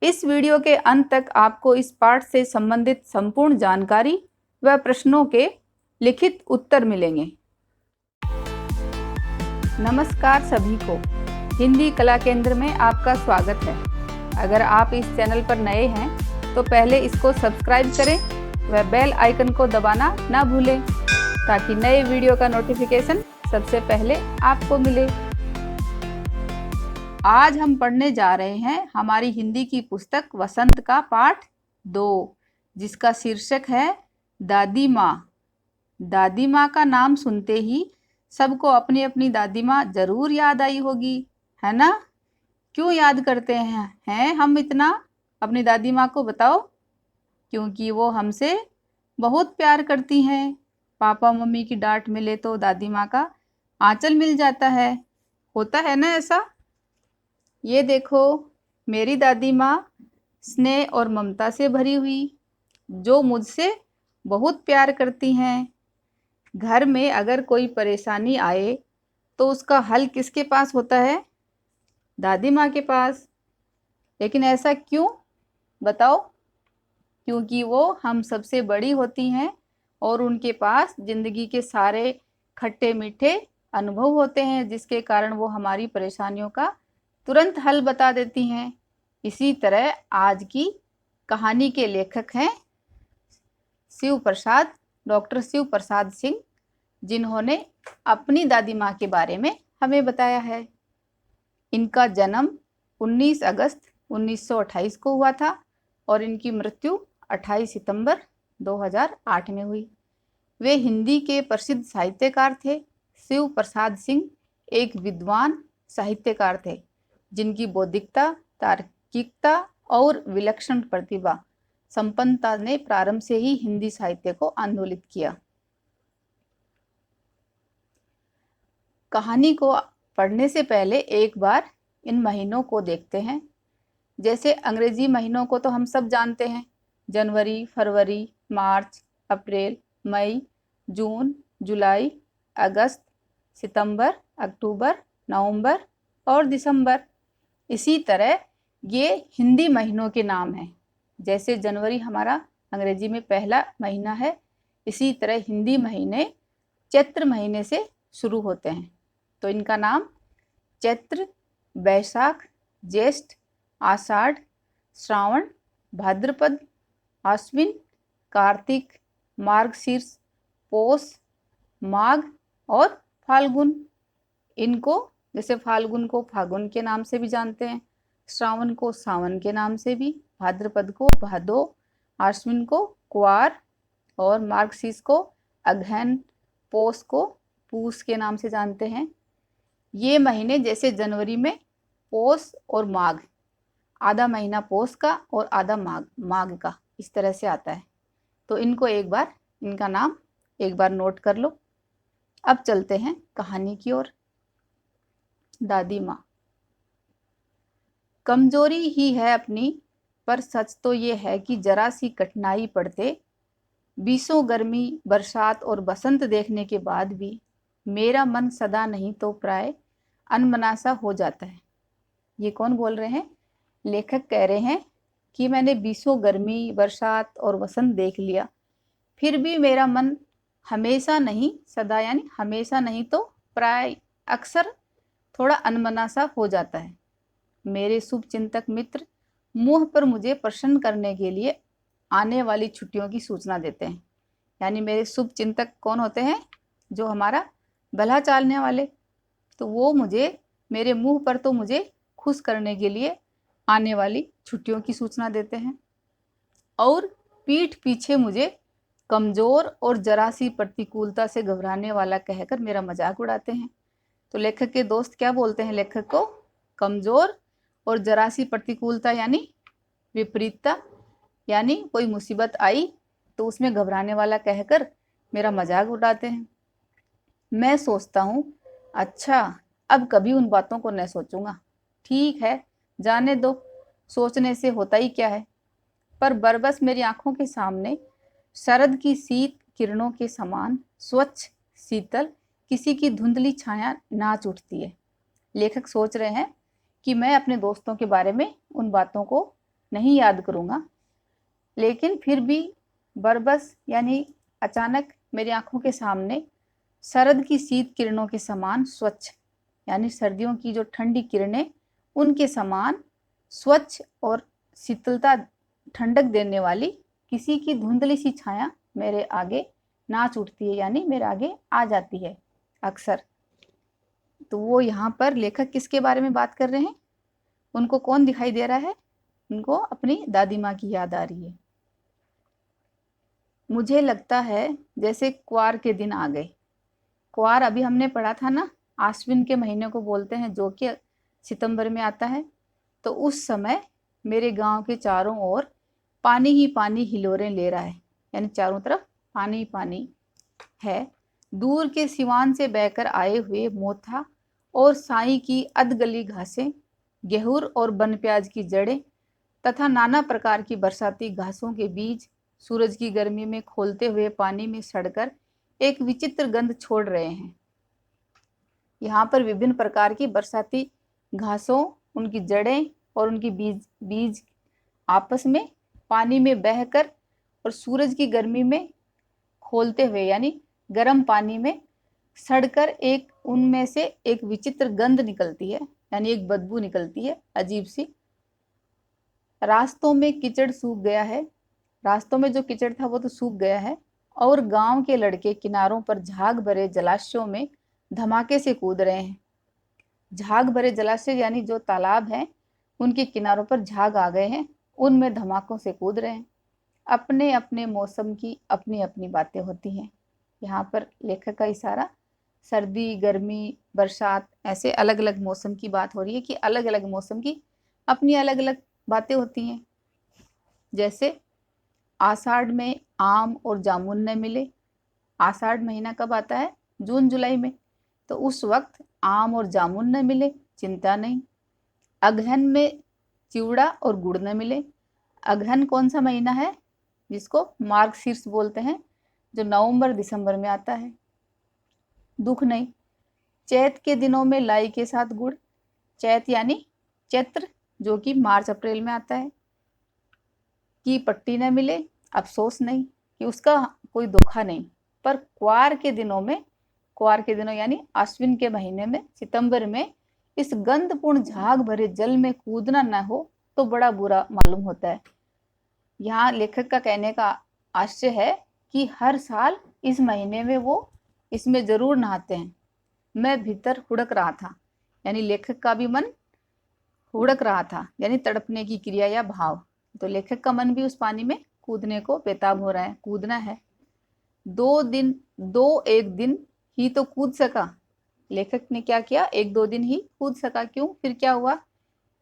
इस वीडियो के अंत तक आपको इस पाठ से संबंधित संपूर्ण जानकारी व प्रश्नों के लिखित उत्तर मिलेंगे। नमस्कार सभी को, हिंदी कला केंद्र में आपका स्वागत है। अगर आप इस चैनल पर नए हैं तो पहले इसको सब्सक्राइब करें व बेल आइकन को दबाना ना भूलें ताकि नए वीडियो का नोटिफिकेशन सबसे पहले आपको मिले। आज हम पढ़ने जा रहे हैं हमारी हिंदी की पुस्तक वसंत का पाठ 2, जिसका शीर्षक है दादी माँ। दादी माँ का नाम सुनते ही सबको अपनी अपनी दादी माँ जरूर याद आई होगी, है ना? क्यों याद करते हैं हम इतना अपनी दादी माँ को, बताओ? क्योंकि वो हमसे बहुत प्यार करती हैं। पापा मम्मी की डांट मिले तो दादी माँ का आंचल मिल जाता है। होता है ना ऐसा? ये देखो, मेरी दादी माँ स्नेह और ममता से भरी हुई, जो मुझसे बहुत प्यार करती हैं। घर में अगर कोई परेशानी आए तो उसका हल किसके पास होता है? दादी माँ के पास। लेकिन ऐसा क्यों, बताओ? क्योंकि वो हम सबसे बड़ी होती हैं और उनके पास जिंदगी के सारे खट्टे मीठे अनुभव होते हैं, जिसके कारण वो हमारी परेशानियों का तुरंत हल बता देती हैं। इसी तरह आज की कहानी के लेखक हैं शिव प्रसाद, डॉक्टर शिव प्रसाद सिंह, जिन्होंने अपनी दादी माँ के बारे में हमें बताया है। इनका जन्म 19 अगस्त 1928 को हुआ था और इनकी मृत्यु 28 सितंबर 2008 में हुई। वे हिंदी के प्रसिद्ध साहित्यकार थे। शिव प्रसाद सिंह एक विद्वान साहित्यकार थे, जिनकी बौद्धिकता, तार्किकता और विलक्षण प्रतिभा संपन्नता ने प्रारंभ से ही हिंदी साहित्य को आंदोलित किया। कहानी को पढ़ने से पहले एक बार इन महीनों को देखते हैं। जैसे अंग्रेजी महीनों को तो हम सब जानते हैं, जनवरी, फरवरी, मार्च, अप्रैल, मई, जून, जुलाई, अगस्त, सितंबर, अक्टूबर, नवंबर और दिसंबर। इसी तरह ये हिंदी महीनों के नाम हैं। जैसे जनवरी हमारा अंग्रेजी में पहला महीना है, इसी तरह हिंदी महीने चैत्र महीने से शुरू होते हैं। तो इनका नाम चैत्र, बैसाख, ज्येष्ठ, आषाढ़, श्रावण, भाद्रपद, आश्विन, कार्तिक, मार्गशीर्ष, पौष, माघ और फाल्गुन। इनको जैसे फाल्गुन को फागुन के नाम से भी जानते हैं, श्रावण को सावन के नाम से भी, भाद्रपद को भादो, आश्विन को कुआर और मार्गशीर्ष को अगहन, पौष को पूस के नाम से जानते हैं। ये महीने जैसे जनवरी में पौष और माघ, आधा महीना पौष का और आधा माघ का, इस तरह से आता है। तो इनको एक बार, इनका नाम एक बार नोट कर लो। अब चलते हैं कहानी की ओर। दादी माँ। कमजोरी ही है अपनी, पर सच तो ये है कि जरा सी कठिनाई पड़ते, बीसों गर्मी, बरसात और बसंत देखने के बाद भी मेरा मन सदा नहीं तो प्राय अनमना सा हो जाता है। ये कौन बोल रहे हैं? लेखक कह रहे हैं कि मैंने बीसों गर्मी, बरसात और बसंत देख लिया, फिर भी मेरा मन हमेशा नहीं, सदा यानी हमेशा नहीं तो प्राय, अक्सर थोड़ा अनमना सा हो जाता है। मेरे शुभ चिंतक मित्र मुंह पर मुझे प्रसन्न करने के लिए आने वाली छुट्टियों की सूचना देते हैं। यानी मेरे शुभ चिंतक कौन होते हैं? जो हमारा भला चालने वाले। तो वो मुझे, मेरे मुंह पर तो मुझे खुश करने के लिए आने वाली छुट्टियों की सूचना देते हैं, और पीठ पीछे मुझे कमजोर और जरा सी प्रतिकूलता से घबराने वाला कहकर मेरा मजाक उड़ाते हैं। तो लेखक के दोस्त क्या बोलते हैं लेखक को? कमजोर और जरा सी प्रतिकूलता यानी विपरीतता, यानी कोई मुसीबत आई तो उसमें घबराने वाला कहकर मेरा मजाक उड़ाते हैं। मैं सोचता हूँ, अच्छा अब कभी उन बातों को न सोचूंगा। ठीक है, जाने दो, सोचने से होता ही क्या है। पर बरबस मेरी आंखों के सामने शरद की शीत किरणों के समान स्वच्छ शीतल किसी की धुंधली छाया नाच उठती है। लेखक सोच रहे हैं कि मैं अपने दोस्तों के बारे में उन बातों को नहीं याद करूँगा, लेकिन फिर भी बरबस यानी अचानक मेरी आंखों के सामने शरद की शीत किरणों के समान स्वच्छ, यानी सर्दियों की जो ठंडी किरणें उनके समान स्वच्छ और शीतलता ठंडक देने वाली किसी की धुंधली सी छाया मेरे आगे नाच उठती है, यानी मेरे आगे आ जाती है अक्सर। तो वो यहाँ पर लेखक किसके बारे में बात कर रहे हैं? उनको कौन दिखाई दे रहा है? उनको अपनी दादी माँ की याद आ रही है। मुझे लगता है जैसे क्वार के दिन आ गए। क्वार अभी हमने पढ़ा था ना, आश्विन के महीने को बोलते हैं, जो कि सितंबर में आता है। तो उस समय मेरे गांव के चारों ओर पानी ही पानी हिलोरें ले रहा है, यानी चारों तरफ पानी ही पानी है। दूर के सिवान से बहकर आए हुए मोथा और साई की अधगली घासें, गेहूर और बन प्याज की जड़ें तथा नाना प्रकार की बरसाती घासों के बीज सूरज की गर्मी में खोलते हुए पानी में सड़कर एक विचित्र गंध छोड़ रहे हैं। यहाँ पर विभिन्न प्रकार की बरसाती घासों, उनकी जड़ें और उनकी बीज आपस में पानी में बहकर और सूरज की गर्मी में खोलते हुए, यानी गर्म पानी में सड़कर एक उनमें से एक विचित्र गंध निकलती है, यानी एक बदबू निकलती है अजीब सी। रास्तों में कीचड़ सूख गया है, रास्तों में जो कीचड़ था वो तो सूख गया है, और गांव के लड़के किनारों पर झाग भरे जलाशयों में धमाके से कूद रहे हैं। झाग भरे जलाशय यानी जो तालाब हैं, उनके किनारों पर झाग आ गए हैं, उनमें धमाकों से कूद रहे हैं। अपने अपने मौसम की अपनी अपनी बातें होती हैं। यहाँ पर लेखक का इशारा सर्दी, गर्मी, बरसात, ऐसे अलग अलग मौसम की बात हो रही है कि अलग अलग मौसम की अपनी अलग अलग बातें होती हैं। जैसे आषाढ़ में आम और जामुन न मिले। आषाढ़ महीना कब आता है? जून जुलाई में। तो उस वक्त आम और जामुन न मिले, चिंता नहीं। अगहन में चिवड़ा और गुड़ न मिले। अगहन कौन सा महीना है? जिसको मार्गशीर्ष बोलते हैं, जो नवंबर दिसंबर में आता है। दुख नहीं। चैत के दिनों में लाई के साथ गुड़। चैत यानी चैत्र, जो कि मार्च अप्रैल में आता है। की पट्टी न मिले, अफसोस नहीं कि उसका कोई धोखा नहीं। पर क्वार के दिनों में, क्वार के दिनों यानी आश्विन के महीने में, सितंबर में, इस गंधपूर्ण झाग भरे जल में कूदना न हो तो बड़ा बुरा मालूम होता है। यहाँ लेखक का कहने का आशय है कि हर साल इस महीने में वो इसमें जरूर नहाते हैं। मैं भीतर हुड़क रहा था, यानी लेखक का भी मन हुड़क रहा था, यानी तड़पने की क्रिया या भाव। तो लेखक का मन भी उस पानी में कूदने को बेताब हो रहा है, कूदना है। एक दिन ही तो कूद सका। लेखक ने क्या किया? एक दो दिन ही कूद सका। क्यों? फिर क्या हुआ?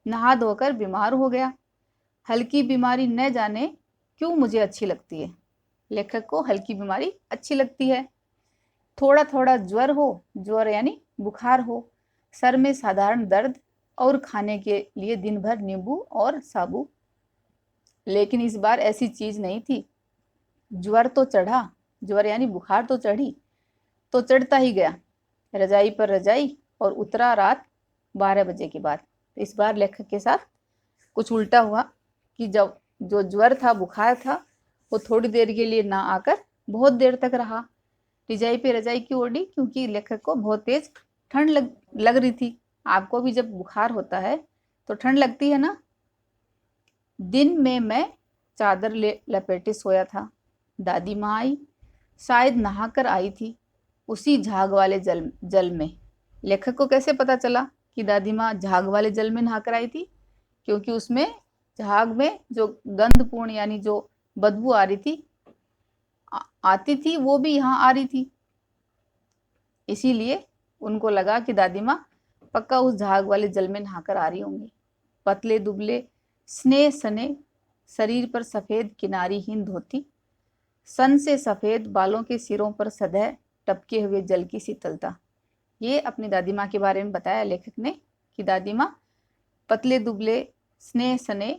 नहा धोकर बीमार हो गया। हल्की बीमारी न जाने क्यों मुझे अच्छी लगती है। लेखक को हल्की बीमारी अच्छी लगती है। थोड़ा थोड़ा ज्वर हो, ज्वर यानी बुखार हो, सर में साधारण दर्द, और खाने के लिए दिन भर नींबू और साबू। लेकिन इस बार ऐसी चीज नहीं थी। ज्वर तो चढ़ा, ज्वर यानी बुखार तो चढ़ी, तो चढ़ता ही गया, रजाई पर रजाई, और उतरा रात 12 बजे के बाद। तो इस बार लेखक के साथ कुछ उल्टा हुआ कि जब जो ज्वर था, बुखार था, वो थोड़ी देर के लिए ना आकर बहुत देर तक रहा। रजाई पे रजाई क्यों ओढ़ी? क्योंकि लेखक को बहुत तेज ठंड लग रही थी। आपको भी जब बुखार होता है तो ठंड लगती है ना। दिन में मैं चादर लपेटे सोया था। दादी माँ आई, शायद नहाकर आई थी उसी झाग वाले जल में। लेखक को कैसे पता चला कि दादी माँ झाग वाले जल में नहाकर आई थी? क्योंकि उसमें झाग में जो गंधपूर्ण यानी जो बदबू आ रही थी, आती थी, वो भी यहाँ आ रही थी। इसीलिए उनको लगा कि दादी माँ पक्का उस झाग वाले जल में नहाकर आ रही होंगी। पतले दुबले स्नेह सने शरीर पर सफेद किनारीहीन धोती, सन से सफेद बालों के सिरों पर सदैव टपके हुए जल की शीतलता। ये अपनी दादी माँ के बारे में बताया लेखक ने कि दादी माँ पतले दुबले स्नेह सने,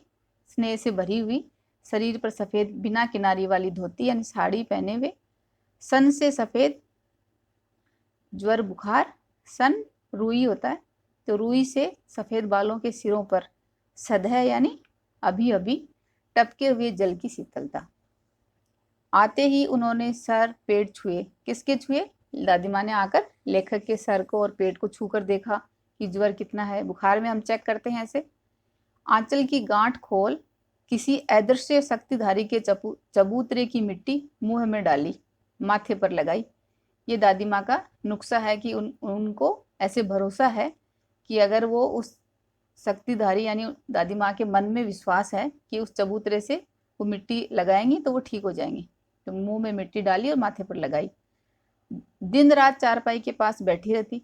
स्नेह से भरी हुई, शरीर पर सफेद बिना किनारी वाली धोती यानी साड़ी पहने हुए, सन से सफेद, ज्वर बुखार, सन रुई होता है, तो रुई से सफेद बालों के सिरों पर, सदैव यानी अभी अभी टपके हुए जल की शीतलता। आते ही उन्होंने सर पेट छुए। किसके छुए? दादी माँ ने आकर लेखक के सर को और पेट को छूकर देखा कि ज्वर कितना है। बुखार में हम चेक करते हैं ऐसे। आंचल की गांठ खोल किसी अदृश्य शक्तिधारी के चबूतरे की मिट्टी मुंह में डाली, माथे पर लगाई। ये दादी माँ का नुस्खा है कि उनको ऐसे भरोसा है कि अगर वो उस शक्तिधारी यानी दादी माँ के मन में विश्वास है कि उस चबूतरे से वो मिट्टी लगाएंगी तो वो ठीक हो जाएंगी। तो मुंह में मिट्टी डाली और माथे पर लगाई। दिन रात चारपाई के पास बैठी रहती।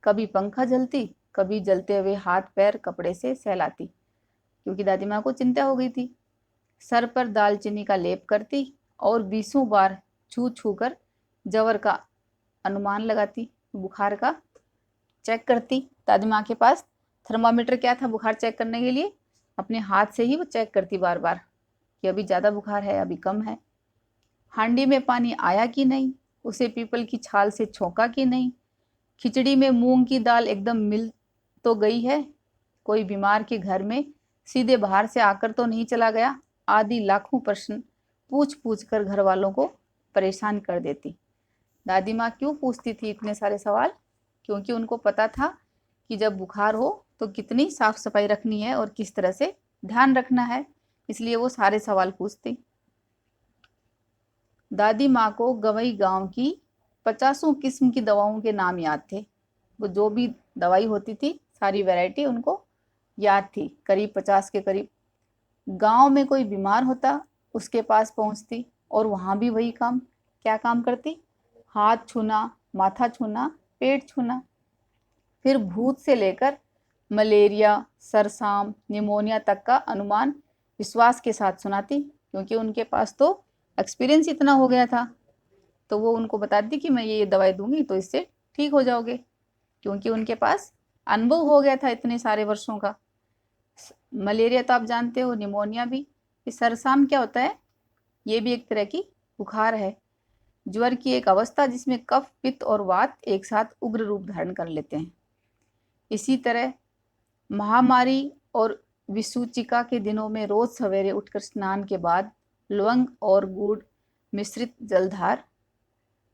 कभी पंखा जलती, कभी जलते हुए हाथ पैर कपड़े से सहलाती, क्योंकि दादी माँ को चिंता हो गई थी। सर पर दालचीनी का लेप करती और 20 बार छू छू कर जवर का अनुमान लगाती, बुखार का चेक करती। दादी माँ के पास थर्मामीटर क्या था बुखार चेक करने के लिए? अपने हाथ से ही वो चेक करती बार बार कि अभी ज़्यादा बुखार है, अभी कम है। हांडी में पानी आया कि नहीं, उसे पीपल की छाल से छोंका कि नहीं, खिचड़ी में मूंग की दाल एकदम मिल तो गई है, कोई बीमार के घर में सीधे बाहर से आकर तो नहीं चला गया, आदि लाखों प्रश्न पूछ पूछ कर घर वालों को परेशान कर देती। दादी माँ क्यों पूछती थी इतने सारे सवाल? क्योंकि उनको पता था कि जब बुखार हो तो कितनी साफ सफाई रखनी है और किस तरह से ध्यान रखना है, इसलिए वो सारे सवाल पूछती। दादी माँ को गवई गांव की 50 किस्म की दवाओं के नाम याद थे। वो जो भी दवाई होती थी सारी वैरायटी उनको याद थी, करीब 50 के करीब। गांव में कोई बीमार होता उसके पास पहुंचती और वहां भी वही काम। क्या काम करती? हाथ छूना, माथा छूना, पेट छूना। फिर भूत से लेकर मलेरिया, सरसाम, निमोनिया तक का अनुमान विश्वास के साथ सुनाती, क्योंकि उनके पास तो एक्सपीरियंस इतना हो गया था। तो वो उनको बताती कि मैं ये दवाई दूंगी तो इससे ठीक हो जाओगे, क्योंकि उनके पास अनुभव हो गया था इतने सारे वर्षों का। मलेरिया तो आप जानते हो, निमोनिया भी। सरसाम क्या होता है? ये भी एक तरह की बुखार है, ज्वर की एक अवस्था जिसमें कफ, पित्त और वात एक साथ उग्र रूप धारण कर लेते हैं। इसी तरह महामारी और विसूचिका के दिनों में रोज सवेरे उठकर स्नान के बाद लवंग और गुड़ मिश्रित जलधार,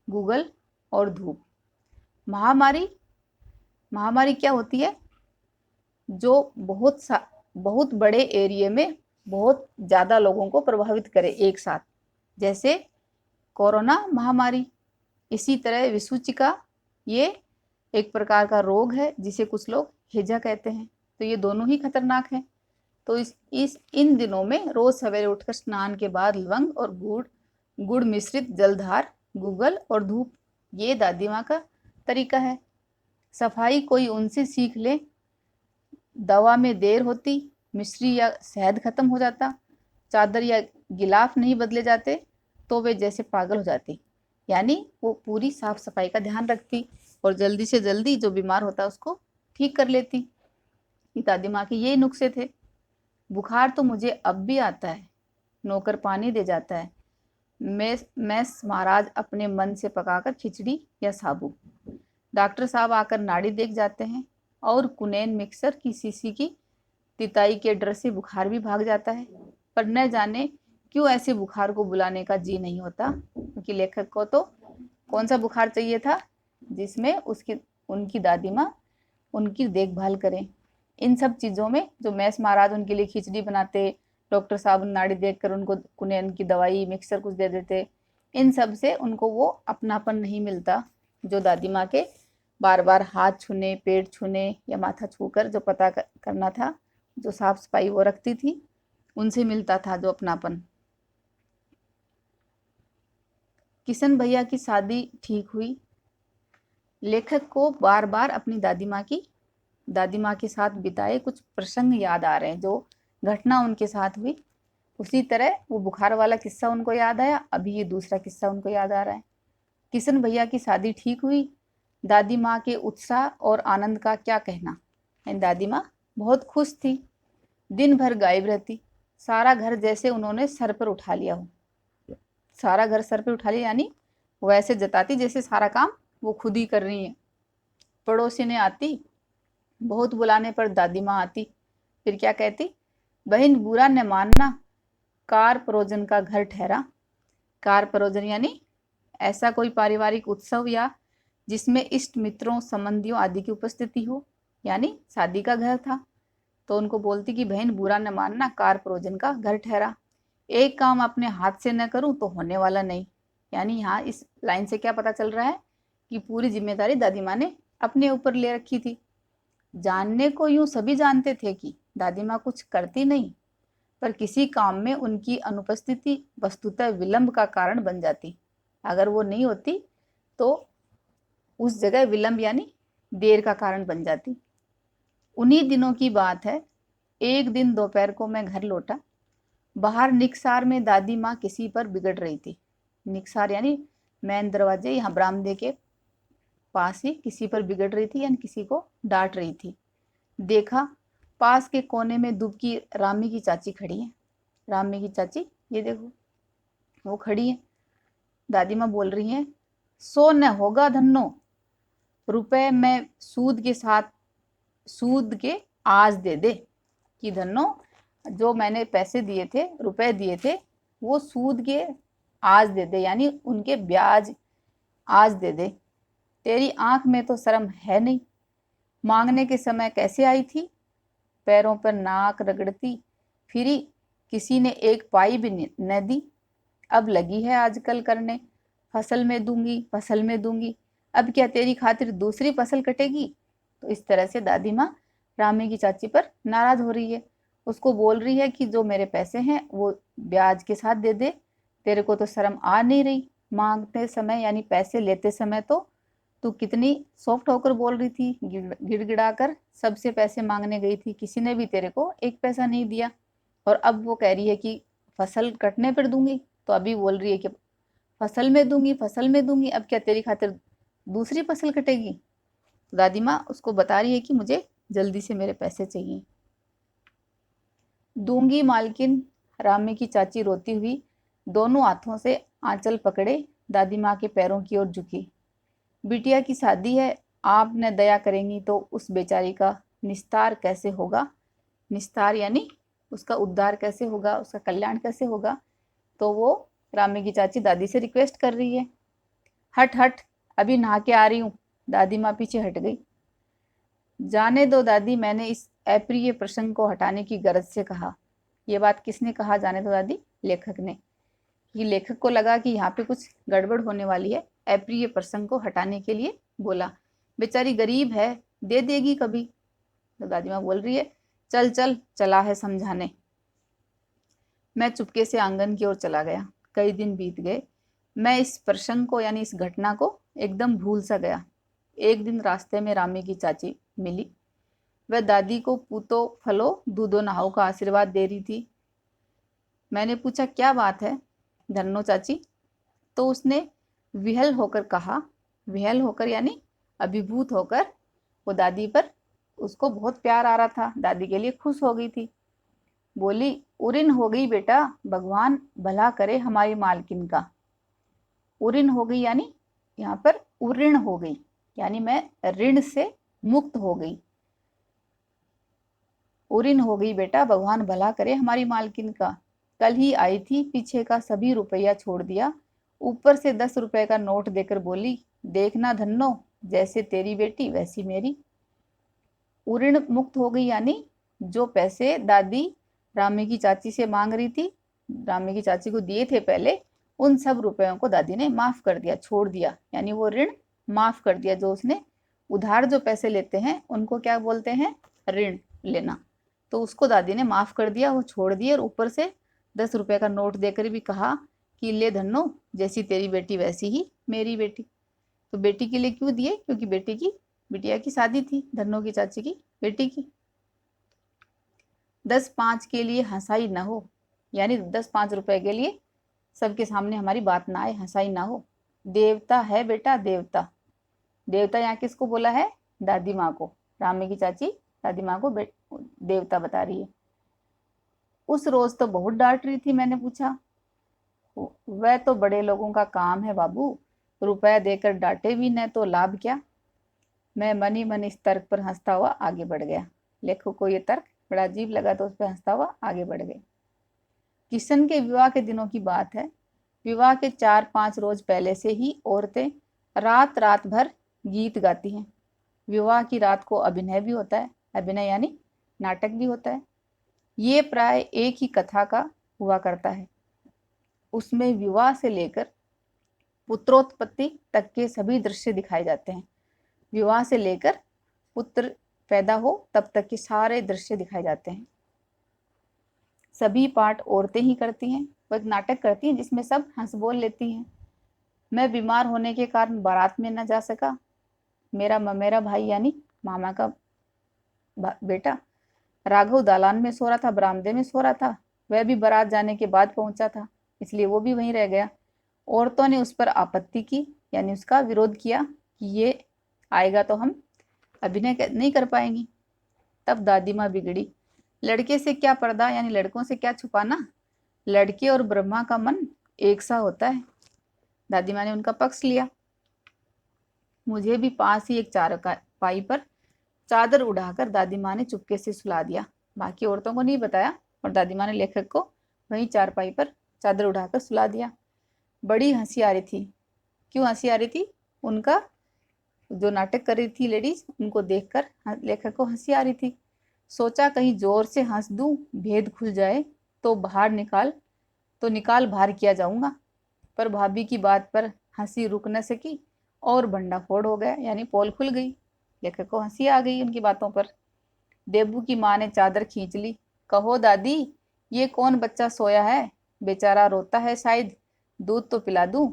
गूगल और धूप। महामारी महामारी क्या होती है? जो बहुत बड़े एरिया में बहुत ज़्यादा लोगों को प्रभावित करे एक साथ, जैसे कोरोना महामारी। इसी तरह विसूचिका ये एक प्रकार का रोग है जिसे कुछ लोग हैजा कहते हैं। तो ये दोनों ही खतरनाक हैं। तो इस इन दिनों में रोज सवेरे उठकर स्नान के बाद लवंग और गुड़ मिश्रित जलधार, गूगल और धूप, ये दादी माँ का तरीका है। सफाई कोई उनसे सीख ले। दवा में देर होती, मिश्री या शहद खत्म हो जाता, चादर या गिलाफ नहीं बदले जाते तो वे जैसे पागल हो जाती। यानी वो पूरी साफ सफाई का ध्यान रखती और जल्दी से जल्दी जो बीमार होता उसको ठीक कर लेती। दादी माँ के ये नुस्खे थे। बुखार तो मुझे अब भी आता है, नौकर पानी दे जाता है, मैस महाराज अपने मन से पकाकर खिचड़ी या साबू, डॉक्टर साहब आकर नाड़ी देख जाते हैं और कुनैन मिक्सर की शीशी की तिताई के डर से बुखार भी भाग जाता है। पर न जाने क्यों ऐसे बुखार को बुलाने का जी नहीं होता, क्योंकि लेखक को तो कौन सा बुखार चाहिए था जिसमें उनकी दादी माँ उनकी देखभाल करें। इन सब चीज़ों में जो मैस महाराज उनके लिए खिचड़ी बनाते, डॉक्टर साहब नाड़ी देखकर उनको कुनैन की दवाई मिक्सर कुछ दे देते, इन सब से उनको वो अपनापन नहीं मिलता जो दादी माँ के बार बार हाथ छूने, पेट छूने या माथा छूकर जो पता करना था, जो साफ सफाई वो रखती थी, उनसे मिलता था जो अपनापन। किशन भैया की शादी ठीक हुई। लेखक को बार बार अपनी दादी माँ के साथ बिताए कुछ प्रसंग याद आ रहे हैं, जो घटना उनके साथ हुई। उसी तरह वो बुखार वाला किस्सा उनको याद आया, अभी ये दूसरा किस्सा उनको याद आ रहा है। किशन भैया की शादी ठीक हुई। दादी माँ के उत्साह और आनंद का क्या कहना। दादी माँ बहुत खुश थी, दिन भर गायब रहती, सारा घर जैसे उन्होंने सर पर उठा लिया हो। सारा घर सर पर उठा लिया यानी वैसे जताती जैसे सारा काम वो खुद ही कर रही है। पड़ोसी ने आती, बहुत बुलाने पर दादी माँ आती, फिर क्या कहती, बहन बुरा न मानना, कार परोजन का घर ठहरा। कार परोजन यानी ऐसा कोई पारिवारिक उत्सव या जिसमें इष्ट मित्रों संबंधियों आदि की उपस्थिति हो, यानी शादी का घर था। तो उनको बोलती कि बहन बुरा न मानना, कार परोजन का घर ठहरा। एक काम अपने हाथ से न करूं तो होने वाला नहीं। यानी यहाँ इस लाइन से क्या पता चल रहा है कि पूरी जिम्मेदारी दादी माँ ने अपने ऊपर ले रखी थी। जानने को यूं सभी जानते थे कि दादी माँ कुछ करती नहीं, पर किसी काम में उनकी अनुपस्थिति वस्तुतः विलंब का कारण बन जाती। अगर वो नहीं होती तो उस जगह विलंब यानी देर का कारण बन जाती। उन्हीं दिनों की बात है, एक दिन दोपहर को मैं घर लौटा। बाहर निकसार में दादी माँ किसी पर बिगड़ रही थी। निकसार यानी मेन दरवाजे, यहाँ बरामदे के पास ही किसी पर बिगड़ रही थी यानी किसी को डांट रही थी। देखा, पास के कोने में दुबकी रामी की चाची खड़ी है। रामी की चाची ये देखो, वो खड़ी है। दादी माँ बोल रही हैं, सो न होगा धन्नो, रुपए में सूद के साथ सूद के आज दे दे। कि धन्नो, जो मैंने पैसे दिए थे, रुपए दिए थे, वो सूद के आज दे दे, यानी उनके ब्याज आज दे दे। तेरी आंख में तो शर्म है नहीं, मांगने के समय कैसे आई थी, पैरों पर नाक रगड़ती फिरी, किसी ने एक पाई भी न दी। अब लगी है आजकल करने, फसल में दूंगी, फसल में दूंगी, अब क्या तेरी खातिर दूसरी फसल कटेगी। तो इस तरह से दादी माँ रामी की चाची पर नाराज हो रही है। उसको बोल रही है कि जो मेरे पैसे हैं वो ब्याज के साथ दे दे। तेरे को तो शर्म आ नहीं रही, मांगते समय यानी पैसे लेते समय तो तू कितनी सॉफ्ट होकर बोल रही थी, गिड़गिड़ा कर सबसे पैसे मांगने गई थी, किसी ने भी तेरे को एक पैसा नहीं दिया। और अब वो कह रही है कि फसल कटने पर दूंगी, तो अभी बोल रही है कि फसल में दूंगी, फसल में दूंगी, अब क्या तेरी खातिर दूसरी फसल कटेगी। दादी माँ उसको बता रही है कि मुझे जल्दी से मेरे पैसे चाहिए। दूंगी मालकिन, रामी की चाची रोती हुई दोनों हाथों से आंचल पकड़े दादी माँ के पैरों की ओर झुकी। बिटिया की शादी है, आप न दया करेंगी तो उस बेचारी का निस्तार कैसे होगा। निस्तार यानी उसका उद्धार कैसे होगा, उसका कल्याण कैसे होगा। तो वो रामी की चाची दादी से रिक्वेस्ट कर रही है। हट हट, अभी नहा के आ रही हूँ। दादी माँ पीछे हट गई। जाने दो दादी, मैंने इस अप्रिय प्रसंग को हटाने की गरज से कहा। ये बात किसने कहा, जाने दो दादी, लेखक ने। ये लेखक को लगा कि यहाँ पे कुछ गड़बड़ होने वाली है, अप्रिय प्रसंग को हटाने के लिए बोला। बेचारी गरीब है, दे देगी कभी। तो दादी माँ बोल रही है, चल चल, चला है समझाने। मैं चुपके से आंगन की ओर चला गया। कई दिन बीत गए, मैं इस प्रसंग को यानी इस घटना को एकदम भूल सा गया। एक दिन रास्ते में रामी की चाची मिली। वह दादी को पूतो फलो दूधो नहाओ का आशीर्वाद दे रही थी। मैंने पूछा, क्या बात है धन्नो चाची। तो उसने विहल होकर कहा, विहल होकर यानी अभिभूत होकर, वो दादी पर उसको बहुत प्यार आ रहा था, दादी के लिए खुश हो गई थी। बोली, उरिन हो गई बेटा, भगवान भला करे हमारी मालकिन का। उरिन हो गई यानी यहाँ पर उऋण हो गई, यानी मैं ऋण से मुक्त हो गई। उरिन हो गई बेटा, भगवान भला करे हमारी मालकिन का। कल ही आई थी, पीछे का सभी रुपया छोड़ दिया, ऊपर से 10 रुपए का नोट देकर बोली, देखना धन्नो, जैसे तेरी बेटी वैसी मेरी। उऋण मुक्त हो गई यानी जो पैसे दादी रामी की चाची से मांग रही थी, रामी की चाची को दिए थे पहले, उन सब रुपयों को दादी ने माफ कर दिया, छोड़ दिया, यानी वो ऋण माफ कर दिया। जो उसने उधार जो पैसे लेते हैं उनको क्या बोलते हैं, ऋण लेना। तो उसको दादी ने माफ कर दिया, वो छोड़ दिए, और ऊपर से 10 रुपए का नोट देकर भी कहा कि ले धन्नो, जैसी तेरी बेटी वैसी ही मेरी बेटी। तो बेटी के लिए क्यों दिए, क्योंकि बेटी की बिटिया की शादी थी, धन्नो की चाची की बेटी की। 10-5 के लिए हंसाई ना हो, यानी 10-5 रुपए के लिए सबके सामने हमारी बात ना आए, हंसाई ना हो। देवता है बेटा, देवता। देवता यहाँ किसको बोला है, दादी माँ को। रामी की चाची दादी माँ को देवता बता रही है। उस रोज तो बहुत डांट रही थी। मैंने पूछा, वह तो बड़े लोगों का काम है बाबू, रुपया देकर डांटे भी न तो लाभ क्या। मैं मन ही मन इस तर्क पर हंसता हुआ आगे बढ़ गया। लेखक को ये तर्क बड़ा अजीब लगा तो उस पर हंसता हुआ आगे बढ़ गए। किशन के विवाह के दिनों की बात है। विवाह के 4-5 रोज पहले से ही औरतें रात रात भर गीत गाती हैं। विवाह की रात को अभिनय भी होता है, अभिनय यानी नाटक भी होता है। ये प्राय एक ही कथा का हुआ करता है। उसमें विवाह से लेकर पुत्रोत्पत्ति तक के सभी दृश्य दिखाए जाते हैं। विवाह से लेकर पुत्र पैदा हो तब तक के सारे दृश्य दिखाए जाते हैं। सभी पाठ औरतें ही करती हैं। वो एक नाटक करती हैं जिसमें सब हंस बोल लेती हैं। मैं बीमार होने के कारण बारात में न जा सका। मेरा भाई यानी मामा का बेटा राघव दालान में सो रहा था, बरामदे में सो रहा था। वह भी बारात जाने के बाद पहुंचा था, इसलिए वो भी वहीं रह गया। औरतों ने उस पर आपत्ति की, यानी उसका विरोध किया कि ये आएगा तो हम अभिनय नहीं कर पाएंगी। तब दादी माँ बिगड़ी। लड़के से क्या पर्दा, यानी लड़कों से क्या छुपाना। लड़के और ब्रह्मा का मन एक सा होता है। दादी माँ ने उनका पक्ष लिया। मुझे भी पास ही एक चारपाई पर चादर उड़ाकर दादी माँ ने चुपके से सुला दिया। बाकी औरतों को नहीं बताया और दादी माँ ने लेखक को वहीं चारपाई पर चादर उड़ाकर सुला दिया। बड़ी हंसी आ रही थी। क्यों हंसी आ रही थी? उनका जो नाटक कर रही थी लेडीज, उनको देखकर लेखक को हंसी आ रही थी। सोचा कहीं जोर से हंस दूं, भेद खुल जाए तो निकाल बाहर किया जाऊंगा। पर भाभी की बात पर हंसी रुक न सकी और भंडाफोड़ हो गया, यानी पोल खुल गई। लेखक को हंसी आ गई उनकी बातों पर। देबू की माँ ने चादर खींच ली। कहो दादी, ये कौन बच्चा सोया है? बेचारा रोता है शायद, दूध तो पिला दूं।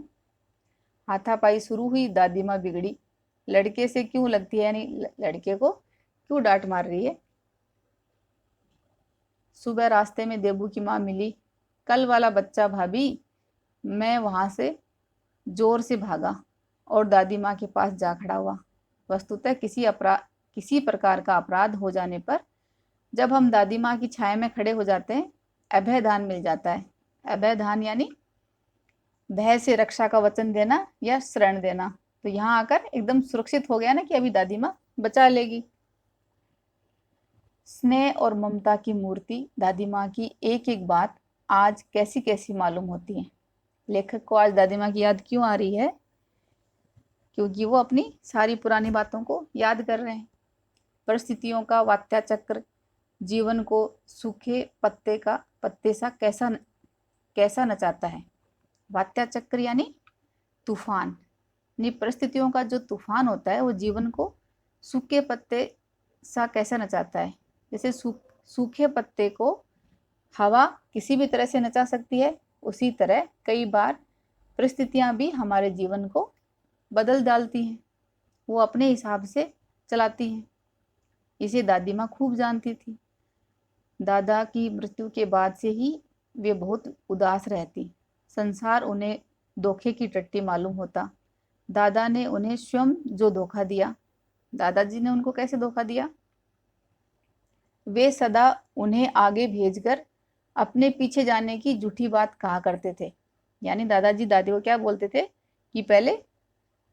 हाथापाई शुरू हुई। दादी माँ बिगड़ी। लड़के से क्यों लगती है, यानी लड़के को क्यों डांट मार रही है। सुबह रास्ते में देबू की माँ मिली। कल वाला बच्चा भाभी। मैं वहां से जोर से भागा और दादी माँ के पास जा खड़ा हुआ। वस्तुतः किसी प्रकार का अपराध हो जाने पर जब हम दादी माँ की छाया में खड़े हो जाते हैं, अभय दान मिल जाता है। अभय दान यानी भय से रक्षा का वचन देना या शरण देना। तो यहाँ आकर एकदम सुरक्षित हो गया ना कि अभी दादी माँ बचा लेगी। स्नेह और ममता की मूर्ति दादी माँ की एक एक बात आज कैसी कैसी मालूम होती है। लेखक को आज दादी माँ की याद क्यों आ रही है? क्योंकि वो अपनी सारी पुरानी बातों को याद कर रहे हैं। परिस्थितियों का वात्या चक्र जीवन को सूखे पत्ते सा कैसा नचाता है। वात्या चक्र यानी तूफान। परिस्थितियों का जो तूफान होता है वो जीवन को सूखे पत्ते सा कैसा नचाता है। जैसे सूखे पत्ते को हवा किसी भी तरह से नचा सकती है, उसी तरह कई बार परिस्थितियां भी हमारे जीवन को बदल डालती हैं। वो अपने हिसाब से चलाती हैं। इसे दादी माँ खूब जानती थी। दादा की मृत्यु के बाद से ही वे बहुत उदास रहती। संसार उन्हें धोखे की टट्टी मालूम होता। दादा ने उन्हें स्वयं जो धोखा दिया, दादाजी ने उनको कैसे धोखा दिया? वे सदा उन्हें आगे भेजकर अपने पीछे जाने की झूठी बात कहा करते थे। यानी दादाजी दादी को क्या बोलते थे कि पहले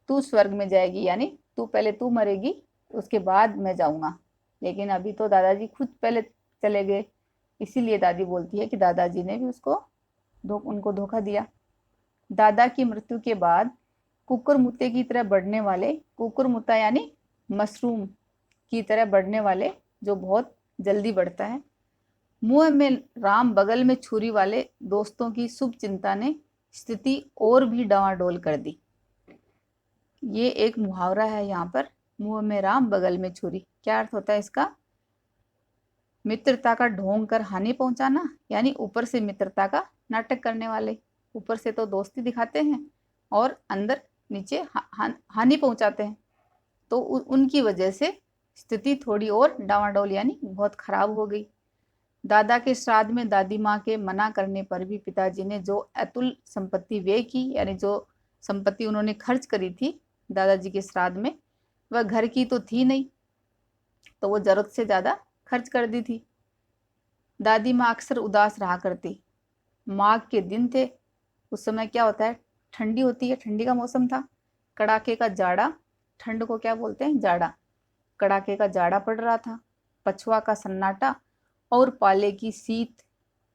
तू स्वर्ग में जाएगी, यानी पहले तू मरेगी, उसके बाद मैं जाऊंगा। लेकिन अभी तो दादाजी खुद पहले चले गए, इसीलिए दादी बोलती है कि दादाजी ने भी उनको धोखा दिया। दादा की मृत्यु के बाद कुकुरमुत्ते की तरह बढ़ने वाले, कुकुरमुत्ता यानी मशरूम की तरह बढ़ने वाले, जो बहुत जल्दी बढ़ता है, मुंह में राम बगल में छुरी वाले दोस्तों की शुभ चिंता ने स्थिति और भी डावाडोल कर दी। ये एक मुहावरा है यहाँ पर, मुंह में राम बगल में छुरी। क्या अर्थ होता है इसका? मित्रता का ढोंग कर हानि पहुंचाना, यानी ऊपर से मित्रता का नाटक करने वाले। ऊपर से तो दोस्ती दिखाते हैं और अंदर नीचे हानि पहुंचाते हैं। तो उनकी वजह से स्थिति थोड़ी और डावाडोल यानी बहुत खराब हो गई। दादा के श्राद्ध में दादी माँ के मना करने पर भी पिताजी ने जो अतुल संपत्ति व्यय की, यानी जो संपत्ति उन्होंने खर्च करी थी दादाजी के श्राद्ध में, वह घर की तो थी नहीं, तो वो जरूरत से ज्यादा खर्च कर दी थी। दादी माँ अक्सर उदास रहा करती। माघ के दिन थे। उस समय क्या होता है, ठंडी होती है, ठंडी का मौसम था। कड़ाके का जाड़ा, ठंड को क्या बोलते हैं? जाड़ा। कड़ाके का जाड़ा पड़ रहा था। पछुआ का सन्नाटा और पाले की शीत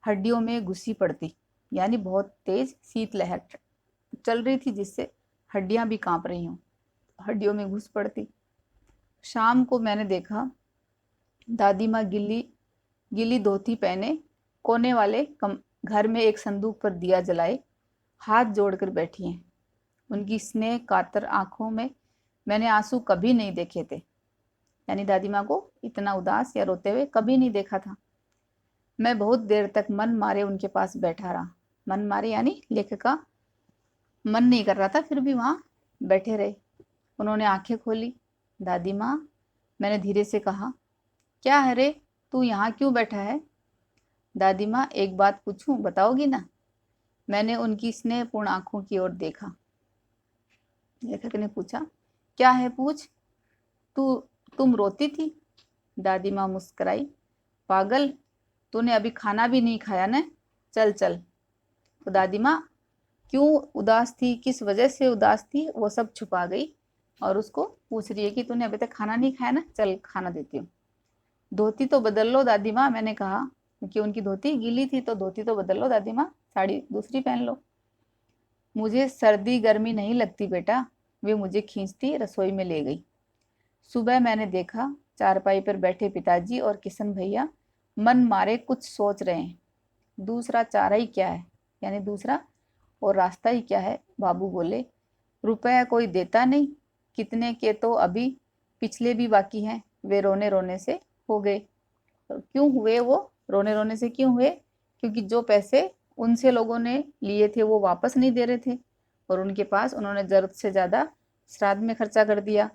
हड्डियों में घुसी पड़ती, यानी बहुत तेज शीतलहर चल रही थी जिससे हड्डियां भी कांप रही हों, हड्डियों में घुस पड़ती। शाम को मैंने देखा दादी माँ गिल्ली गिली धोती पहने कोने वाले घर में एक संदूक पर दिया जलाए हाथ जोड़कर बैठी हैं। उनकी स्नेह कातर आंखों में मैंने आंसू कभी नहीं देखे थे, यानी दादी माँ को इतना उदास या रोते हुए कभी नहीं देखा था। मैं बहुत देर तक मन मारे उनके पास बैठा रहा। मन मारे यानी लेखक का मन नहीं कर रहा था, फिर भी वहां बैठे रहे। उन्होंने आंखें खोली। दादी माँ, मैंने धीरे से कहा, क्या है रे, तू यहाँ क्यों बैठा है? दादी माँ, एक बात पूछूं, बताओगी ना? मैंने उनकी स्नेहपूर्ण आंखों की ओर देखा। लेखक ने पूछा, क्या है, पूछ। तुम रोती थी? दादी माँ मुस्कुराई। पागल, तूने अभी खाना भी नहीं खाया ना, चल चल। तो दादी माँ क्यों उदास थी, किस वजह से उदास थी, वो सब छुपा गई और उसको पूछ रही है कि तूने अभी तक खाना नहीं खाया ना, चल खाना देती हूँ। धोती तो बदल लो दादी माँ, मैंने कहा, क्योंकि उनकी धोती गीली थी। तो धोती तो बदल लो दादी माँ, साड़ी दूसरी पहन लो। मुझे सर्दी गर्मी नहीं लगती बेटा, वे मुझे खींचती रसोई में ले गई। सुबह मैंने देखा चारपाई पर बैठे पिताजी और किशन भैया मन मारे कुछ सोच रहे हैं। दूसरा चारा ही क्या है, यानी दूसरा और रास्ता ही क्या है, बाबू बोले। रुपया कोई देता नहीं, कितने के तो अभी पिछले भी बाकी हैं। वे रोने रोने से हो गए। क्यों हुए वो? रोने रोने से क्यों हुए? क्योंकि जो पैसे उनसे लोगों ने लिए थे वो वापस नहीं दे रहे थे, और उनके पास उन्होंने जरूरत से ज़्यादा श्राद्ध में खर्चा कर दिया।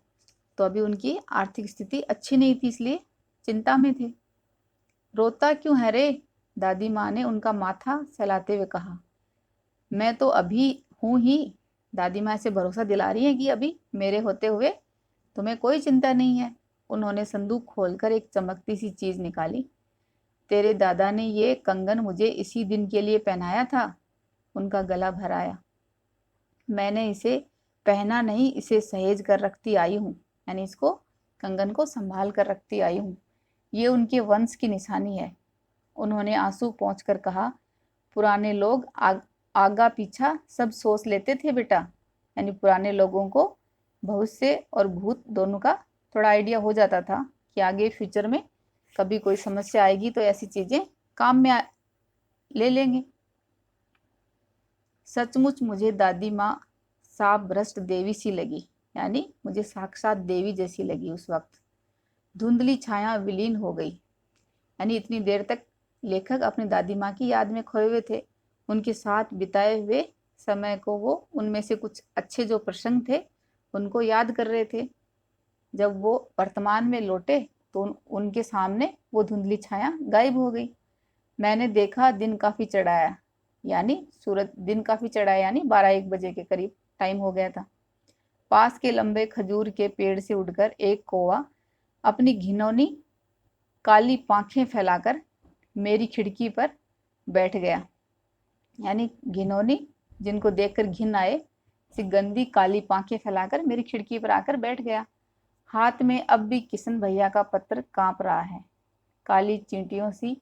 तो अभी उनकी आर्थिक स्थिति अच्छी नहीं थी, इसलिए चिंता में थे। रोता क्यों है रे? दादी माँ ने उनका माथा सहलाते हुए कहा। मैं तो अभी हूँ ही। दादी माँ से भरोसा दिला रही है कि अभी मेरे होते हुए तुम्हें कोई चिंता नहीं है। उन्होंने संदूक खोलकर एक चमकती सी चीज निकाली। तेरे दादा ने ये कंगन मुझे इसी दिन के लिए पहनाया था। उनका गला भराया। मैंने इसे पहना नहीं, इसे सहेज कर रखती आई हूँ, यानी इसको कंगन को संभाल कर रखती आई हूँ। ये उनके वंश की निशानी है। उन्होंने आंसू पोंछकर कहा, पुराने लोग आगा पीछा सब सोच लेते थे बेटा, यानी पुराने लोगों को भविष्य और भूत दोनों का थोड़ा आइडिया हो जाता था कि आगे फ्यूचर में कभी कोई समस्या आएगी तो ऐसी चीजें काम में ले लेंगे। सचमुच मुझे दादी माँ साफ भ्रष्ट देवी सी लगी, यानी मुझे साक्षात देवी जैसी लगी उस वक्त। धुंधली छाया विलीन हो गई, यानी इतनी देर तक लेखक अपनी दादी माँ की याद में खोए हुए थे। उनके साथ बिताए हुए समय को वो उनमें से कुछ अच्छे जो प्रसंग थे उनको याद कर रहे थे। जब वो वर्तमान में लौटे तो उनके सामने वो धुंधली छाया गायब हो गई। मैंने देखा दिन काफी चढ़ाया, यानी सूरज दिन काफी चढ़ाया, यानी 12-1 बजे के करीब टाइम हो गया था। पास के लंबे खजूर के पेड़ से उड़कर एक कौवा अपनी घिनौनी काली पांखें फैलाकर मेरी खिड़की पर बैठ गया, यानी घिनौनी जिनको देखकर घिन आए, ऐसी गंदी काली पांखें फैलाकर मेरी खिड़की पर आकर बैठ गया। हाथ में अब भी किशन भैया का पत्र कांप रहा है। काली चींटियों सी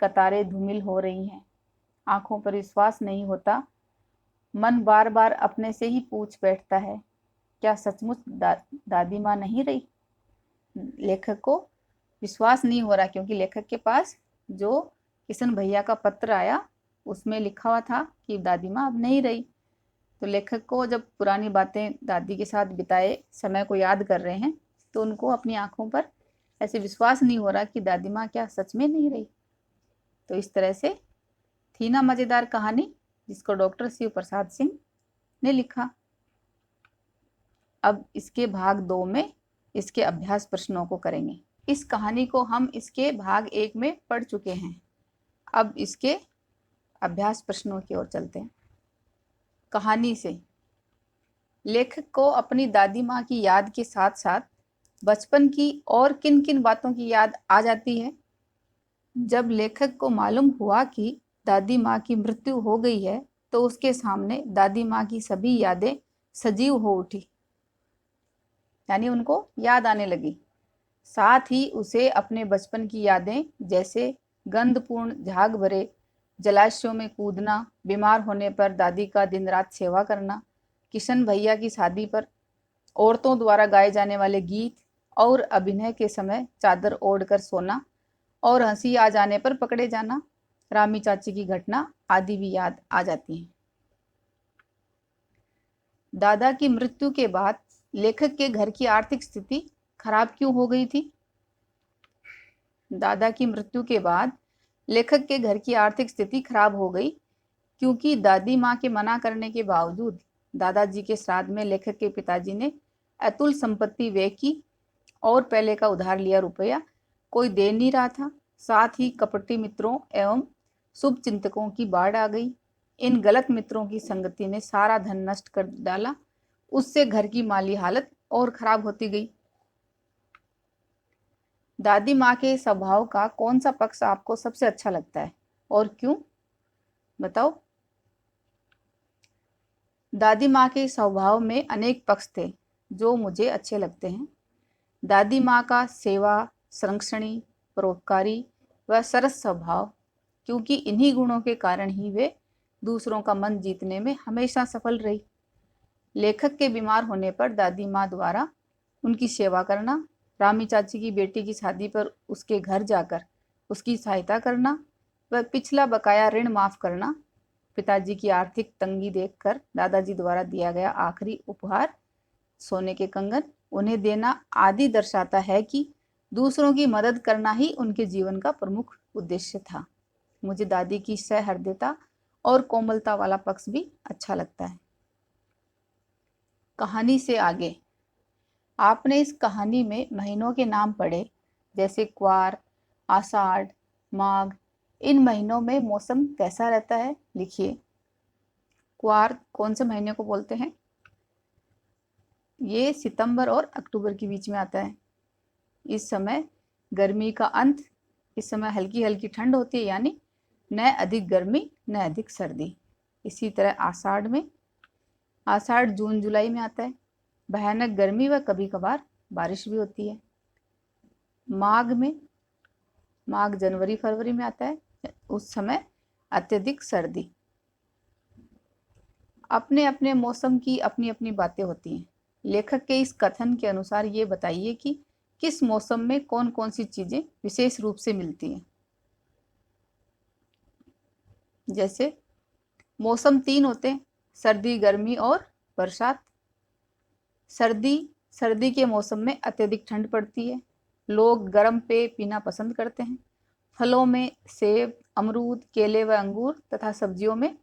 कतारें धूमिल हो रही हैं। आंखों पर विश्वास नहीं होता। मन बार बार अपने से ही पूछ बैठता है, क्या सचमुच दादी माँ नहीं रही? लेखक को विश्वास नहीं हो रहा, क्योंकि लेखक के पास जो किशन भैया का पत्र आया उसमें लिखा हुआ था कि दादी माँ अब नहीं रही। तो लेखक को जब पुरानी बातें दादी के साथ बिताए समय को याद कर रहे हैं तो उनको अपनी आंखों पर ऐसे विश्वास नहीं हो रहा कि दादी माँ क्या सच में नहीं रही। तो इस तरह से थी ना मजेदार कहानी, जिसको डॉक्टर शिव प्रसाद सिंह ने लिखा। अब इसके भाग 2 में इसके अभ्यास प्रश्नों को करेंगे। इस कहानी को हम इसके भाग 1 में पढ़ चुके हैं। अब इसके अभ्यास प्रश्नों की ओर चलते हैं। कहानी से लेखक को अपनी दादी माँ की याद के साथ साथ बचपन की और किन किन बातों की याद आ जाती है? जब लेखक को मालूम हुआ कि दादी माँ की मृत्यु हो गई है तो उसके सामने दादी माँ की सभी यादें सजीव हो उठी, यानी उनको याद आने लगी। साथ ही उसे अपने बचपन की यादें, जैसे गंधपूर्ण झाग भरे जलाशयों में कूदना, बीमार होने पर दादी का दिन रात सेवा करना, किशन भैया की शादी पर औरतों द्वारा गाए जाने वाले गीत और अभिनय के समय चादर ओढ़कर सोना और हंसी आ जाने पर पकड़े जाना, रामी चाची की घटना आदि भी याद आ जाती हैं। दादा की मृत्यु के बाद लेखक के घर की आर्थिक स्थिति खराब क्यों हो गई थी? दादा की मृत्यु के बाद लेखक के घर की आर्थिक स्थिति खराब हो गई क्योंकि दादी माँ के मना करने के बावजूद दादाजी के श्राद्ध में लेखक के पिताजी ने अतुल संपत्ति व्यय की और पहले का उधार लिया रुपया कोई दे नहीं रहा था। साथ ही कपटी मित्रों एवं शुभ चिंतकों की बाढ़ आ गई। इन गलत मित्रों की संगति ने सारा धन नष्ट कर डाला। उससे घर की माली हालत और खराब होती गई। दादी माँ के स्वभाव का कौन सा पक्ष आपको सबसे अच्छा लगता है और क्यों? बताओ। दादी माँ के स्वभाव में अनेक पक्ष थे जो मुझे अच्छे लगते हैं। दादी माँ का सेवा, संरक्षणी, परोपकारी व सरस स्वभाव, क्योंकि इन्हीं गुणों के कारण ही वे दूसरों का मन जीतने में हमेशा सफल रही। लेखक के बीमार होने पर दादी माँ द्वारा उनकी सेवा करना, रामी चाची की बेटी की शादी पर उसके घर जाकर उसकी सहायता करना व पिछला बकाया ऋण माफ करना, पिताजी की आर्थिक तंगी देखकर दादाजी द्वारा दिया गया आखिरी उपहार सोने के कंगन उन्हें देना आदि दर्शाता है कि दूसरों की मदद करना ही उनके जीवन का प्रमुख उद्देश्य था। मुझे दादी की सहृदयता और कोमलता वाला पक्ष भी अच्छा लगता है। कहानी से आगे। आपने इस कहानी में महीनों के नाम पढ़े, जैसे क्वार, आषाढ़, माघ। इन महीनों में मौसम कैसा रहता है? लिखिए। क्वार कौन से महीने को बोलते हैं? ये सितंबर और अक्टूबर के बीच में आता है। इस समय गर्मी का अंत, इस समय हल्की हल्की ठंड होती है, यानी न अधिक गर्मी न अधिक सर्दी। इसी तरह आषाढ़ में, आषाढ़ जून जुलाई में आता है, भयानक गर्मी व कभी कभार बारिश भी होती है। माघ में, माघ जनवरी फरवरी में आता है, उस समय अत्यधिक सर्दी। अपने अपने मौसम की अपनी अपनी बातें होती हैं। लेखक के इस कथन के अनुसार ये बताइए कि किस मौसम में कौन कौन सी चीजें विशेष रूप से मिलती हैं। जैसे मौसम 3 होते हैं, सर्दी, गर्मी और बरसात। सर्दी के मौसम में अत्यधिक ठंड पड़ती है। लोग गर्म पेय पीना पसंद करते हैं। फलों में सेब, अमरूद, केले व अंगूर तथा सब्जियों में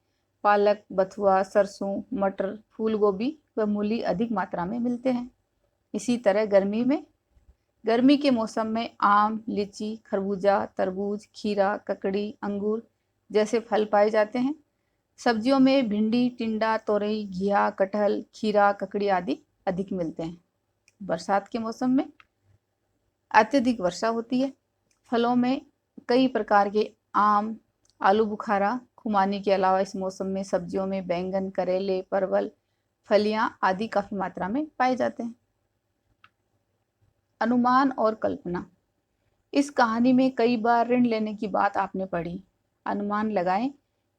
पालक, बथुआ, सरसों, मटर, फूल गोभी व मूली अधिक मात्रा में मिलते हैं। इसी तरह गर्मी के मौसम में आम, लीची, खरबूजा, तरबूज, खीरा, ककड़ी, अंगूर जैसे फल पाए जाते हैं। सब्जियों में भिंडी, टिंडा, तोरई, घिया, कटहल, खीरा, ककड़ी आदि अधिक मिलते हैं। बरसात के मौसम में अत्यधिक वर्षा होती है। फलों में कई प्रकार के आम, आलू बुखारा, खुमानी के अलावा इस मौसम में सब्जियों में बैंगन, करेले, परवल, फलियां आदि काफी मात्रा में पाए जाते हैं। अनुमान और कल्पना। इस कहानी में कई बार ऋण लेने की बात आपने पढ़ी। अनुमान लगाएं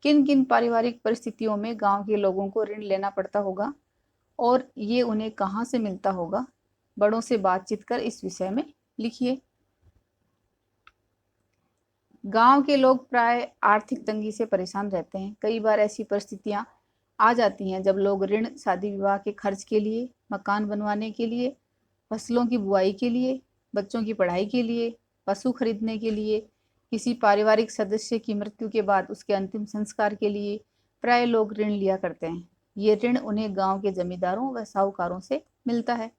किन किन पारिवारिक परिस्थितियों में गांव के लोगों को ऋण लेना पड़ता होगा और ये उन्हें कहाँ से मिलता होगा। बड़ों से बातचीत कर इस विषय में लिखिए। गांव के लोग प्राय आर्थिक तंगी से परेशान रहते हैं। कई बार ऐसी परिस्थितियां आ जाती हैं जब लोग ऋण शादी विवाह के खर्च के लिए, मकान बनवाने के लिए, फसलों की बुआई के लिए, बच्चों की पढ़ाई के लिए, पशु खरीदने के लिए, किसी पारिवारिक सदस्य की मृत्यु के बाद उसके अंतिम संस्कार के लिए प्राय लोग ऋण लिया करते हैं। ये ऋण उन्हें गांव के जमींदारों व साहूकारों से मिलता है।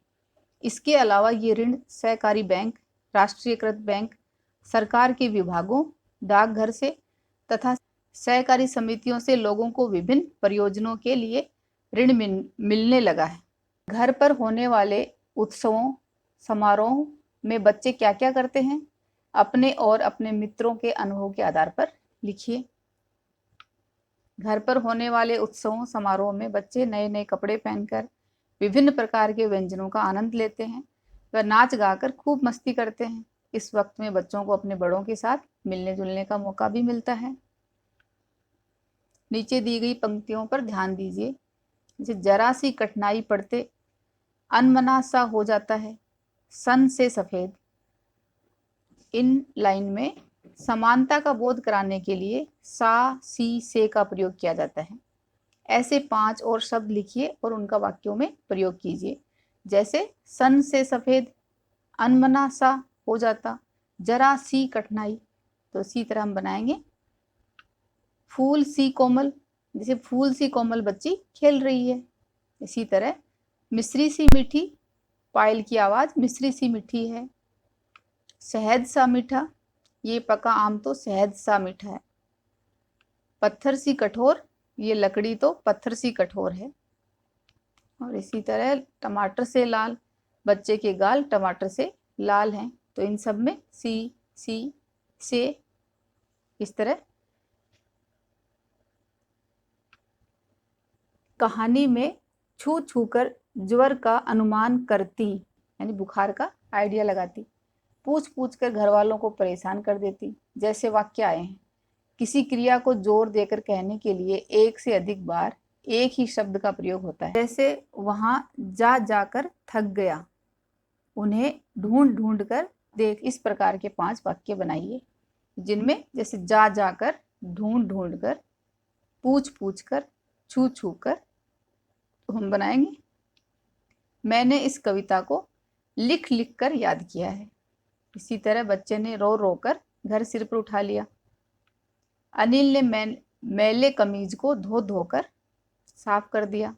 इसके अलावा ये ऋण सहकारी बैंक, राष्ट्रीयकृत बैंक, सरकार के विभागों, डाकघर से तथा सहकारी समितियों से लोगों को विभिन्न परियोजनाओं के लिए ऋण मिलने लगा है। घर पर होने वाले उत्सवों, समारोह में बच्चे क्या क्या करते हैं? अपने और अपने मित्रों के अनुभव के आधार पर लिखिए। घर पर होने वाले उत्सवों, समारोह में बच्चे नए नए कपड़े पहनकर विभिन्न प्रकार के व्यंजनों का आनंद लेते हैं व नाच गाकर खूब मस्ती करते हैं। इस वक्त में बच्चों को अपने बड़ों के साथ मिलने जुलने का मौका भी मिलता है। नीचे दी गई पंक्तियों पर ध्यान दीजिए। जैसे जरा सी कठिनाई पड़ते अनमना सा हो जाता है, सन से सफेद। इन लाइन में समानता का बोध कराने के लिए सा, सी, से का प्रयोग किया जाता है। ऐसे 5 और शब्द लिखिए और उनका वाक्यों में प्रयोग कीजिए। जैसे सन से सफेद, अनमना सा हो जाता, जरा सी कठिनाई। तो इसी तरह हम बनाएंगे फूल सी कोमल, जैसे फूल सी कोमल बच्ची खेल रही है। इसी तरह मिश्री सी मीठी, पायल की आवाज मिश्री सी मीठी है। शहद सा मीठा, ये पका आम तो शहद सा मीठा है। पत्थर सी कठोर, ये लकड़ी तो पत्थर सी कठोर है। और इसी तरह टमाटर से लाल, बच्चे के गाल टमाटर से लाल हैं। तो इन सब में सी, से, इस तरह। कहानी में छू छू कर ज्वर का अनुमान करती, यानी बुखार का आइडिया लगाती। पूछ पूछ कर घर वालों को परेशान कर देती। जैसे वाक्य आए हैं, किसी क्रिया को जोर देकर कहने के लिए एक से अधिक बार एक ही शब्द का प्रयोग होता है। जैसे वहां जा जाकर थक गया, उन्हें ढूंढ ढूंढ कर देख। इस प्रकार के 5 वाक्य बनाइए, जिनमें जैसे जा जाकर, ढूंढ ढूंढ कर, पूछ पूछ कर, छू छू कर। तो हम बनाएंगे मैंने इस कविता को लिख लिख कर याद किया है। इसी तरह बच्चे ने रो रो कर घर सिर पर उठा लिया। अनिल ने मैले कमीज को धो धोकर साफ कर दिया।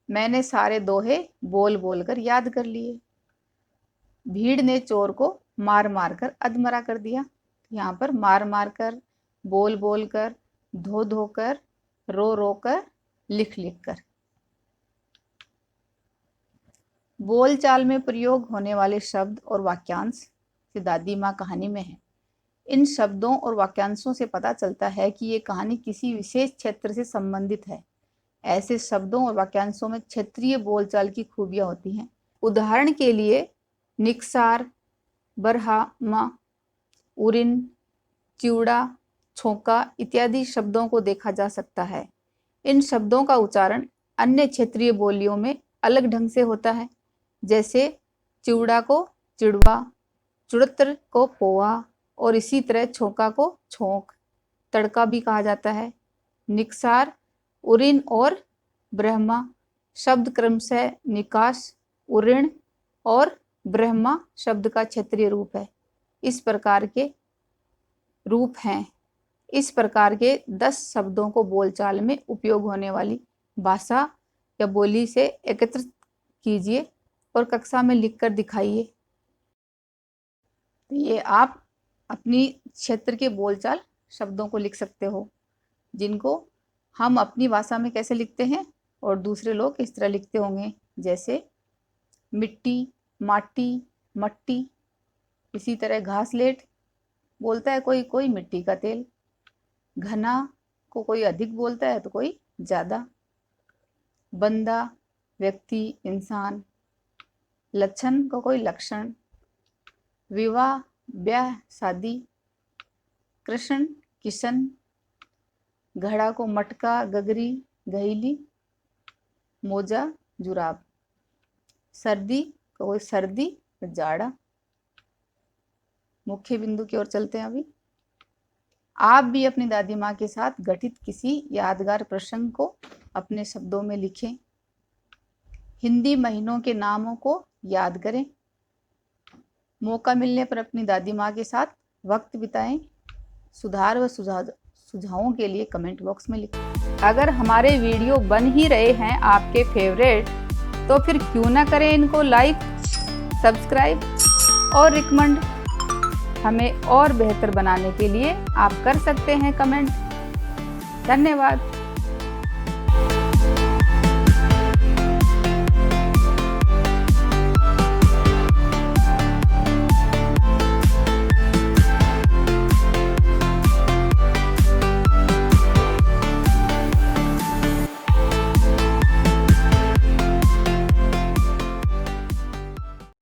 मैंने सारे दोहे बोल बोल कर याद कर लिए। भीड़ ने चोर को मार मार कर अधमरा कर दिया। यहाँ पर मार मार कर, बोल बोल कर, धो धो कर, रो रो कर, लिख लिख कर। बोलचाल में प्रयोग होने वाले शब्द और वाक्यांश दादी माँ कहानी में है। इन शब्दों और वाक्यांशों से पता चलता है कि ये कहानी किसी विशेष क्षेत्र से संबंधित है। ऐसे शब्दों और वाक्यांशों में क्षेत्रीय बोलचाल की खूबियां होती हैं। उदाहरण के लिए निकसार, बरहामा, उरिन, चिवड़ा, छोंका इत्यादि शब्दों को देखा जा सकता है। इन शब्दों का उच्चारण अन्य क्षेत्रीय बोलियों में अलग ढंग से होता है। जैसे चिवड़ा को चिड़वा, चुड़त्र को पोहा, और इसी तरह छोंका को छोंक, तड़का भी कहा जाता है। निकसार, उरिन और ब्रह्मा शब्द क्रमशः निकास, उरिण और ब्रह्मा शब्द का क्षेत्रीय रूप है। इस प्रकार के रूप हैं। इस प्रकार के 10 शब्दों को बोलचाल में उपयोग होने वाली भाषा या बोली से एकत्रित कीजिए और कक्षा में लिखकर दिखाइए। तो ये आप अपनी क्षेत्र के बोलचाल शब्दों को लिख सकते हो, जिनको हम अपनी भाषा में कैसे लिखते हैं और दूसरे लोग इस तरह लिखते होंगे। जैसे मिट्टी, माटी, मट्टी। इसी तरह घासलेट बोलता है कोई, कोई मिट्टी का तेल। घना को कोई अधिक बोलता है तो कोई ज़्यादा। बंदा व्यक्ति, इंसान। लक्षण को कोई लक्षण। विवाह ब्याह शादी। कृष्ण किशन। घड़ा को मटका, गगरी, गहीली। मोजा जुराब। सर्दी को कोई सर्दी, जाड़ा। मुख्य बिंदु की ओर चलते हैं अभी। आप भी अपनी दादी माँ के साथ घटित किसी यादगार प्रसंग को अपने शब्दों में लिखें। हिंदी महीनों के नामों को याद करें। मौका मिलने पर अपनी दादी माँ के साथ वक्त बिताएं। सुधार व सुझावों के लिए कमेंट बॉक्स में लिखें। अगर हमारे वीडियो बन ही रहे हैं आपके फेवरेट, तो फिर क्यों ना करें इनको लाइक, सब्सक्राइब और रिकमेंड। हमें और बेहतर बनाने के लिए आप कर सकते हैं कमेंट। धन्यवाद।